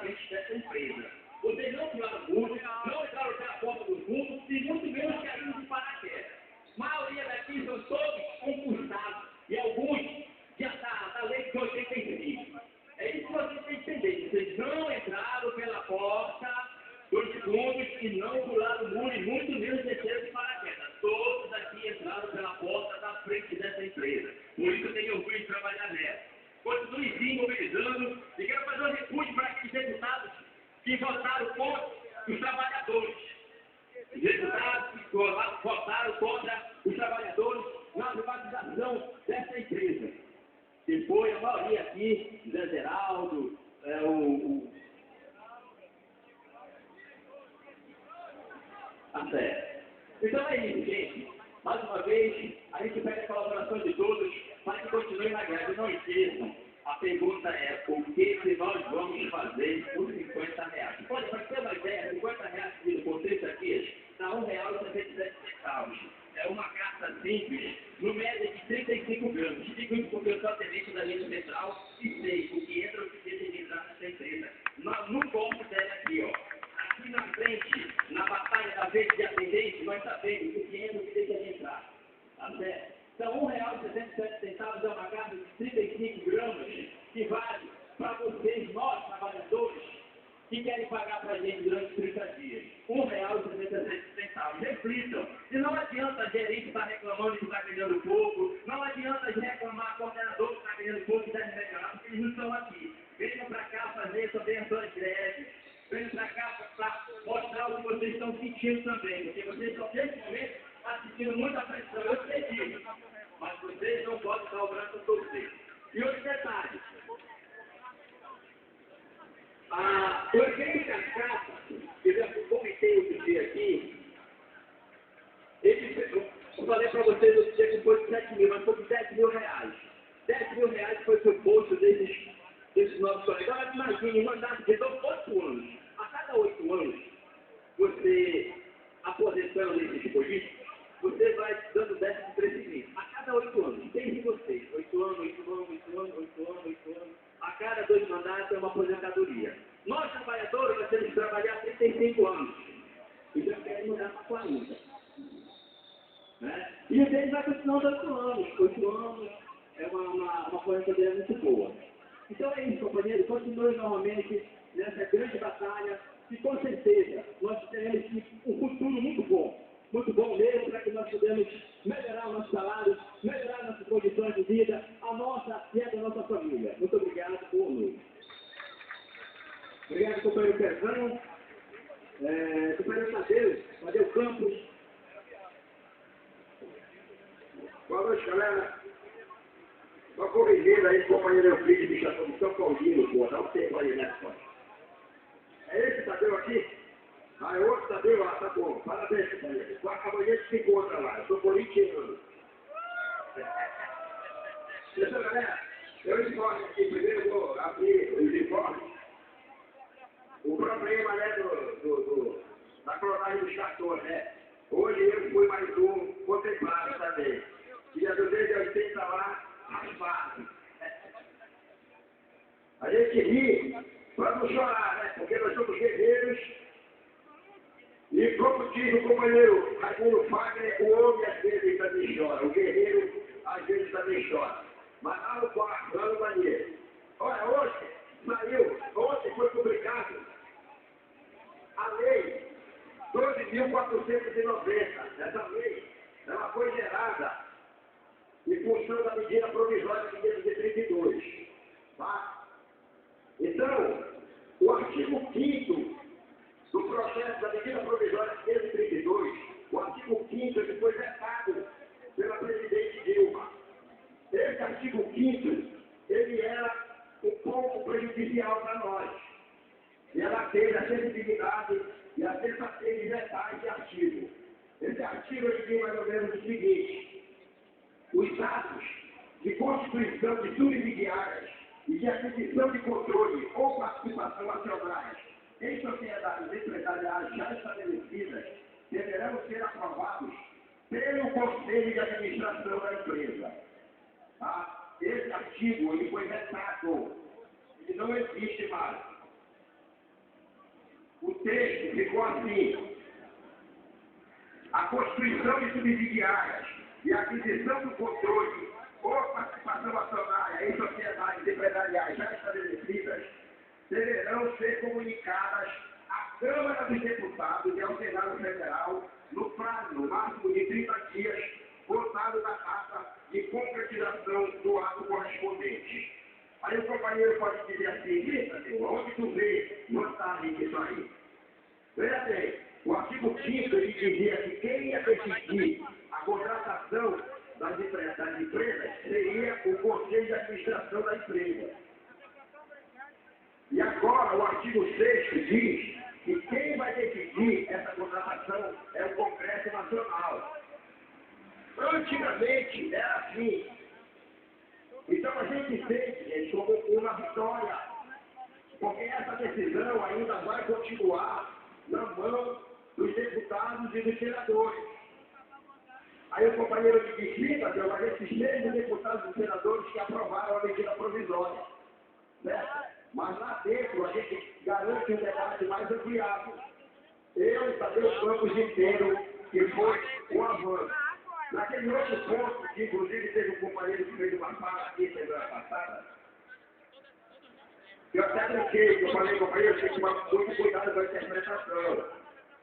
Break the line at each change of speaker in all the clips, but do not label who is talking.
frente dessa empresa. Vocês não pularam o muro, não entraram pela porta do fundo e muito menos caíram de paraquedas. A maioria daqui são todos concursados e alguns já está na lei de 85. É isso que vocês têm que entender. Vocês não entraram pela porta dos fundos e não pularam o muro e muito menos desceram de paraquedas. Todos aqui entraram pela porta da frente dessa empresa. Por isso eu tenho orgulho de trabalhar nela. Continue se mobilizando e quero fazer um repúdio para aqueles deputados que votaram contra os trabalhadores. Os deputados que votaram contra os trabalhadores na privatização dessa empresa. Que foi a maioria aqui, Zé Geraldo, Até. Então é isso, gente. Mais uma vez, a gente pede a colaboração de todos para que continue na greve. Não esqueçam, a pergunta é o que nós vamos fazer por R$50? Olha, para ter uma ideia, R$50 dividido por 30 dias dá R$1,77. É uma carta simples, no média de 35 gramas. Digo isso porque eu sou atendente da linha central e sei o que entra e o que deixa de entrar nessa empresa. No corpo dela aqui, ó. Aqui na frente, na batalha da vez de atendente, nós sabemos o que entra e o que deixa de entrar. Tá certo? Então, R$1,77 é uma carta de 35 gramas que vale para vocês, nós, trabalhadores, que querem pagar para a gente durante 30 dias. R$1,77. Reflitam. E não adianta a gerente estar reclamando que está ganhando pouco, não adianta reclamar a coordenador que está ganhando pouco e deve melhorar, porque eles não estão aqui. Venham para cá fazer também as suas greves. Venham para cá para mostrar o que vocês estão sentindo também, porque vocês estão nesse momento assistindo muita pressão. Eu sei disso, mas vocês não podem dar o braço a torcer. E outro detalhe. O evento de Cascata, que eu comentei outro dia aqui, eu falei para vocês outro dia que foi de 7 mil, mas foi de R$10.000. R$10.000 foi o bolso desses nossos colegas. Agora imagine, um mandato de 8 anos. A cada 8 anos, você, aposentando esses políticos, você vai dando 10 de crescimento. A cada 8 anos, pense vocês, 8 anos, 8 anos, 8 anos, 8 anos, 8 anos. A cada 2 mandatos é uma aposentadoria. Nós, trabalhadores, nós temos que trabalhar 35 anos. E já querem mudar para 40. Né? E o deles vai continuar 8 anos. 8 anos é uma aposentadoria muito boa. Então é isso, companheiros. Continuem novamente nessa grande batalha. E com certeza nós teremos um futuro muito bom mesmo, para que nós podemos melhorar o nosso salário, melhorar nossas condições de vida, a nossa e a da nossa família. Muito obrigado, boa noite. Obrigado, companheiro Pezão. Companheiro Tadeu, Tadeu Campos.
Boa noite, galera. Só corrigindo aí, companheiro Euclides de Chateau de São Paulino, pô, dá um tempo aí, né, pô? É esse Tadeu aqui? Ah, é outro Tadeu lá, tá bom. Parabéns, companheiro. Amanhã a gente se encontra lá, eu sou corintiano. Pessoal, galera, eu informo aqui, primeiro eu vou abrir os informes. O problema, né, da clonagem do Chateau, né? Hoje eu fui mais um contemplado também. Dia 280 lá, raspado. A gente ri para não chorar, né? Porque nós somos guerreiros. E como diz o companheiro Raimundo Fagner, o homem às vezes também chora. O guerreiro às vezes também chora. Mas lá no quarto, lá no banheiro. Olha, ontem foi publicado a lei 12.490. Essa lei, ela foi gerada em função da medida provisória de 532. Tá? Então, o artigo 5º do processo da medida provisória 532, o artigo 5º ele foi vetado pela presidente Dilma. Esse artigo 5º, ele era um pouco prejudicial para nós. E ela teve a sensibilidade e a sensatez de vetar esse artigo. Esse artigo ele diz mais ou menos o seguinte: os atos de constituição de subsidiárias e de aquisição de controle ou participação acionárias em sociedades empresariais já estabelecidas deverão ser aprovados pelo Conselho de Administração da empresa. Tá? Esse artigo ele foi vetado, ele não existe mais. ficou assim. A constituição de subsidiárias e a aquisição do controle ou participação acionária em sociedades empresariais já estabelecidas deverão ser comunicadas à Câmara dos Deputados e ao Senado Federal no prazo máximo de 30 dias, contado da data de concretização do ato correspondente. Aí o companheiro pode dizer assim, onde tu vê vantagem disso aí? Veja bem, o artigo 5º ele dizia que quem ia decidir a contratação das empresas seria o Conselho de Administração da empresa. E agora o artigo 6º diz que quem vai decidir essa contratação é o Congresso Nacional. Antigamente era assim. Então a gente entende, gente, como uma vitória, porque essa decisão ainda vai continuar na mão dos deputados e dos senadores. Aí o companheiro me diz, mas esses mesmos deputados e senadores que aprovaram a medida provisória, certo? Mas lá dentro a gente garante um debate mais ampliado. Eu e Tadeu Campos inteiro que foi um avanço. Naquele outro ponto, que inclusive teve um companheiro que fez uma fala aqui semana passada, eu até brinquei, que eu falei, companheiro, tem que tomar muito cuidado com a interpretação.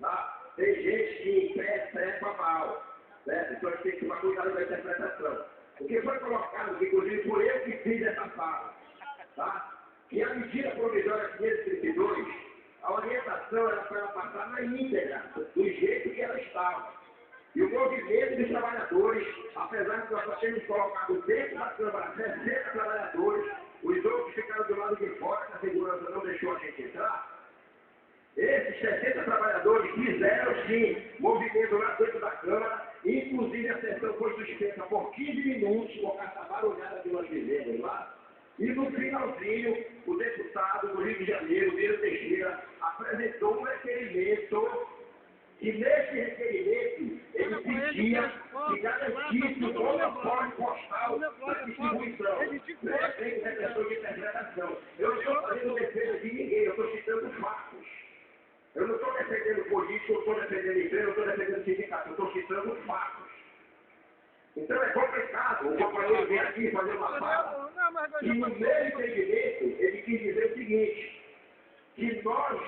Tá? Tem gente que interpreta mal, né? Então a gente tem que tomar cuidado com a interpretação. O que foi colocado, inclusive por eu que fiz essa fala, tá? Que a medida provisória 532, a orientação era para ela passar na íntegra, do jeito que ela estava. E o movimento dos trabalhadores, apesar de nós só termos colocado dentro da Câmara 60 trabalhadores, os outros ficaram do lado de fora, que a segurança não deixou a gente entrar, esses 60 trabalhadores fizeram sim movimento lá dentro da Câmara, inclusive a sessão foi suspensa por 15 minutos, por causa da barulhada que nós fizemos lá. E no finalzinho, o deputado do Rio de Janeiro, Miro Teixeira, apresentou um requerimento. E nesse requerimento, ele pedia que garantisse o monopólio postal da distribuição. Tem questão de interpretação. Eu não estou fazendo defesa de ninguém, eu estou citando fatos. Eu não estou defendendo político, eu estou defendendo empresa, eu estou defendendo sindicato, eu estou citando fatos. Então é complicado o companheiro vir aqui fazer uma fala. E no meu entendimento, ele quis dizer o seguinte, que nós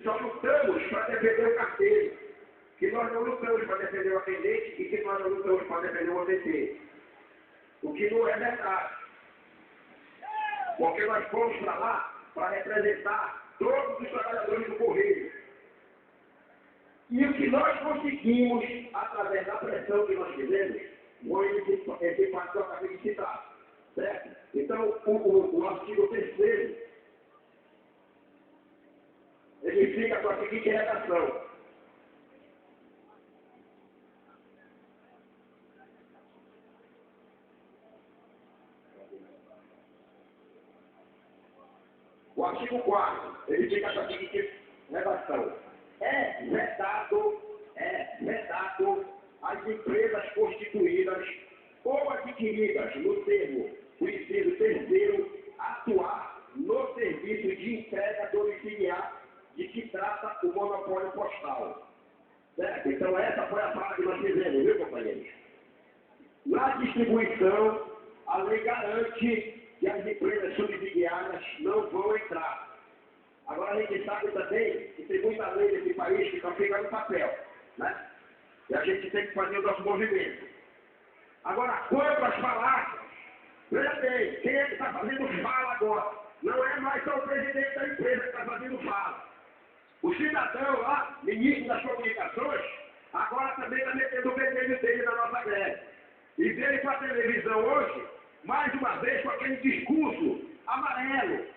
só lutamos para defender o carteiro, que nós não lutamos para defender o atendente e que nós não lutamos para defender o OTT. O que não é verdade. Porque nós fomos para lá para representar todos os trabalhadores do Correio. E o que nós conseguimos, através da pressão que nós fizemos, foi esse fato que eu acabei de citar. Certo? Então, o artigo 3º, ele fica com a seguinte redação. O artigo 4º, ele fica com a seguinte redação. É vedado as empresas constituídas ou adquiridas no termo do inciso 3º atuar no serviço de entrega domiciliar de que trata o monopólio postal. Certo? Então essa foi a fala que nós fizemos, viu, companheiros? Na distribuição, a lei garante que as empresas subsidiárias não vão entrar. Agora a gente sabe também que tem muita lei nesse país que só fica no papel, né? E a gente tem que fazer o nosso movimento. Agora, quanto às falácias, veja bem, quem é que está fazendo fala agora? Não é mais só o presidente da empresa que está fazendo fala. O cidadão lá, ministro das comunicações, agora também está metendo o bedelho dele na nossa greve. E veio para a televisão hoje, mais uma vez com aquele discurso amarelo.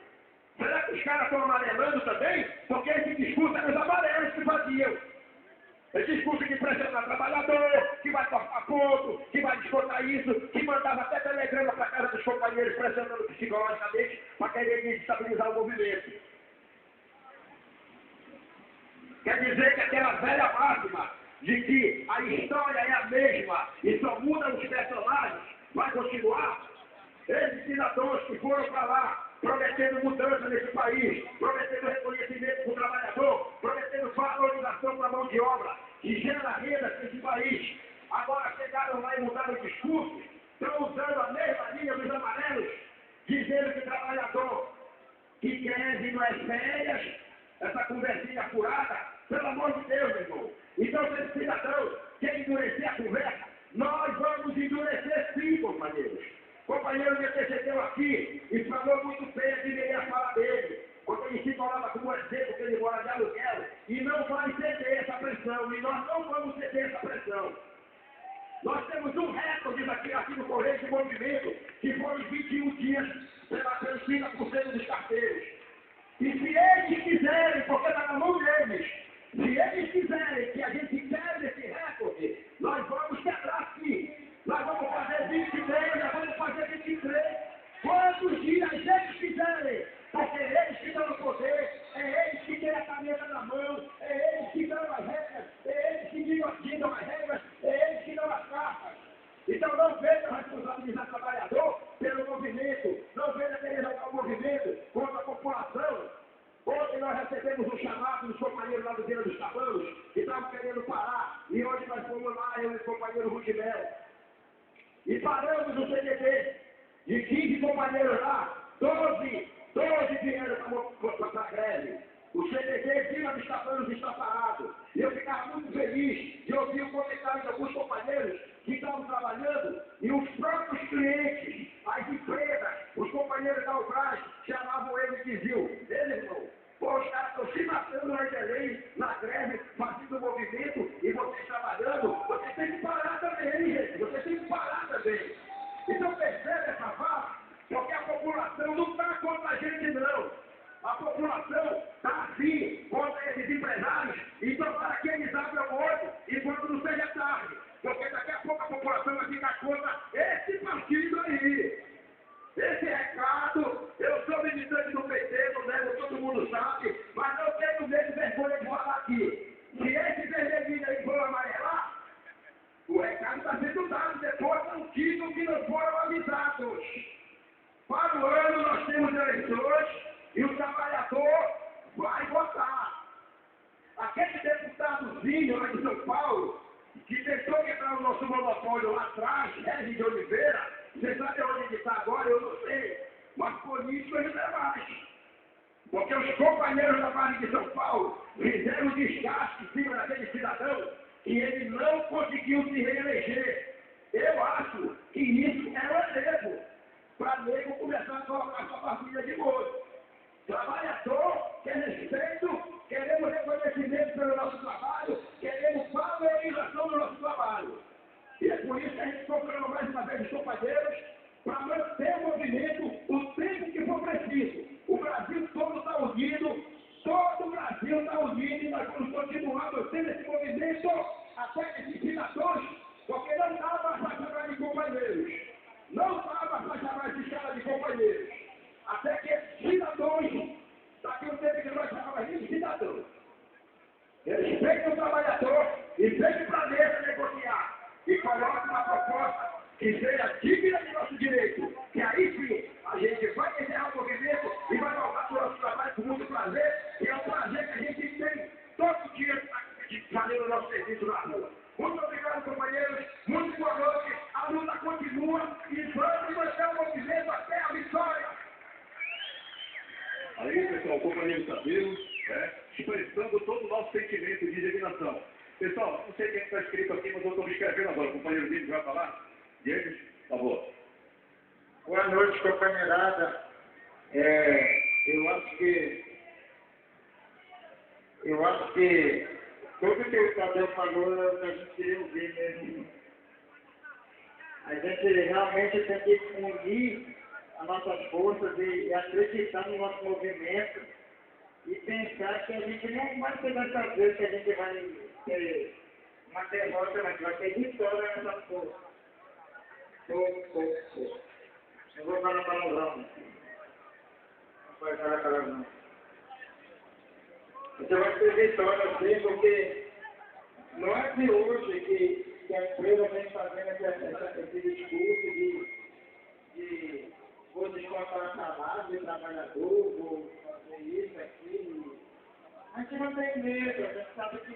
Será que os caras estão amarelando também? Porque esse discurso eram os amarelos que faziam. Esse discurso de pressionar trabalhador, que vai cortar ponto, que vai descontar isso, que mandava até telegrama para a casa dos companheiros pressionando psicologicamente para querer desestabilizar o movimento. Quer dizer que aquela velha máxima de que a história é a mesma e só mudam os personagens vai continuar? Esses cidadãos que foram para lá prometendo mudança nesse país, prometendo reconhecimento para o trabalhador, prometendo remuneração para a mão de obra, que gera renda nesse país. Agora chegaram lá e mudaram o discurso, estão usando a mesma linha dos amarelos, dizendo que o trabalhador que quer ir nas férias, essa conversinha furada, pelo amor de Deus, meu irmão. Então, se esse cidadão quer endurecer a conversa, nós vamos endurecer sim, companheiros. O companheiro me antecedeu aqui e falou muito bem, eu deveria falar dele. Porque ele se falava como exemplo que ele mora de aluguel e não vai ceder essa pressão, e nós não vamos ceder essa pressão. Nós temos um recorde aqui no Correio de Movimento, que foram 21 dias pelos 30% dos carteiros. E se eles quiserem, porque está na mão deles, se eles quiserem que a gente quebre esse recorde, nós vamos quebrar sim. Nós vamos fazer 23, nós vamos fazer 23. Quantos dias eles quiserem, porque eles que dão o poder, é eles que têm a caneta na mão, é eles que dão as regras, é eles que ditam as regras, é eles que dão as cartas. Então não venha responsabilizar o trabalhador pelo movimento, não venha querer jogar o movimento contra a população. Ontem nós recebemos um chamado dos companheiros lá do Vila dos Cavalos, que estavam querendo parar, e hoje nós fomos lá, eu e o companheiro Rudimel, e paramos o CDT, de 15 companheiros lá, 12 vieram para a greve. O CDT Vila dos Cavalos está parado. E eu ficava muito feliz de ouvir o comentário de alguns companheiros que estavam trabalhando e os próprios clientes, as empresas, os companheiros da Ubras chamavam ele e diziam: ele, irmão, pô, os caras estão se matando na Belém, na greve, fazendo movimento e vocês trabalhando, vocês têm que parar também, gente, vocês têm que parar também. Então percebe essa fala, porque a população não está contra a gente, não. A população está assim, contra esses empresários, então para que eles abram o olho enquanto não seja tarde. Porque daqui a pouco a população vai ficar contra esse partido aí. Esse recado, eu sou militante do PT, não nego, todo mundo sabe, mas não tenho medo de vergonha de falar aqui. Se esse vermelhinho aí for amarelar, o recado está sendo dado, depois não digam que não foram avisados. Para o ano nós temos eleições e o trabalhador vai votar. Aquele deputadozinho lá de São Paulo, que tentou quebrar o nosso monopólio lá atrás, Regis de Oliveira, você sabe onde ele está agora? Eu não sei. Mas político ele não é mais. Porque os companheiros da Vale de São Paulo fizeram um desgaste em cima daquele cidadão e ele não conseguiu se reeleger. Eu acho que isso é um exemplo para nego começar a colocar sua família de molho. Trabalhador, quer respeito, queremos reconhecimento pelo nosso trabalho, queremos valorização do nosso trabalho. E é por isso que a gente procurou mais uma vez os companheiros para manter o movimento o tempo que for preciso. O Brasil todo está unido, todo o Brasil está unido e nós vamos continuar mantendo esse movimento até esses cidadãos, porque não dá para chamar de companheiros. Não dá para chamar esses caras de companheiros. Até que esses cidadãos, daqui um tempo que nós chamamos de cidadãos, respeitem o trabalhador e venham para a mesa negociar. E coloque uma proposta que seja digna de nosso direito. Que aí sim a gente vai encerrar o movimento e vai voltar para o nosso trabalho com muito prazer. E é um prazer que a gente tem todo dia fazendo o nosso serviço na rua. Muito obrigado, companheiros. Muito boa noite. A luta continua e vamos manter o movimento até a vitória.
Aí, pessoal, o companheiro Sabino, expressando todo o nosso sentimento de indignação. Pessoal, não sei quem está escrito aqui, mas eu estou me escrevendo agora. O companheiro Dino vai falar? James, por favor.
Boa noite, companheirada. Eu acho que tudo que o Tadeu falou é o que a gente queria ouvir mesmo. A gente realmente tem que unir as nossas forças e acreditar no nosso movimento e pensar que a gente não vai ser dessa vez que a gente vai ter uma derrota, mas vai ter vitória nessa força. Eu vou falar palavrão. Não pode falar palavrão. Você vai ter vitória assim, porque não é de hoje que a empresa vem fazendo esse discurso de vou descontar salário de trabalhador, vou fazer isso, aquilo. A gente não tem medo, a gente sabe que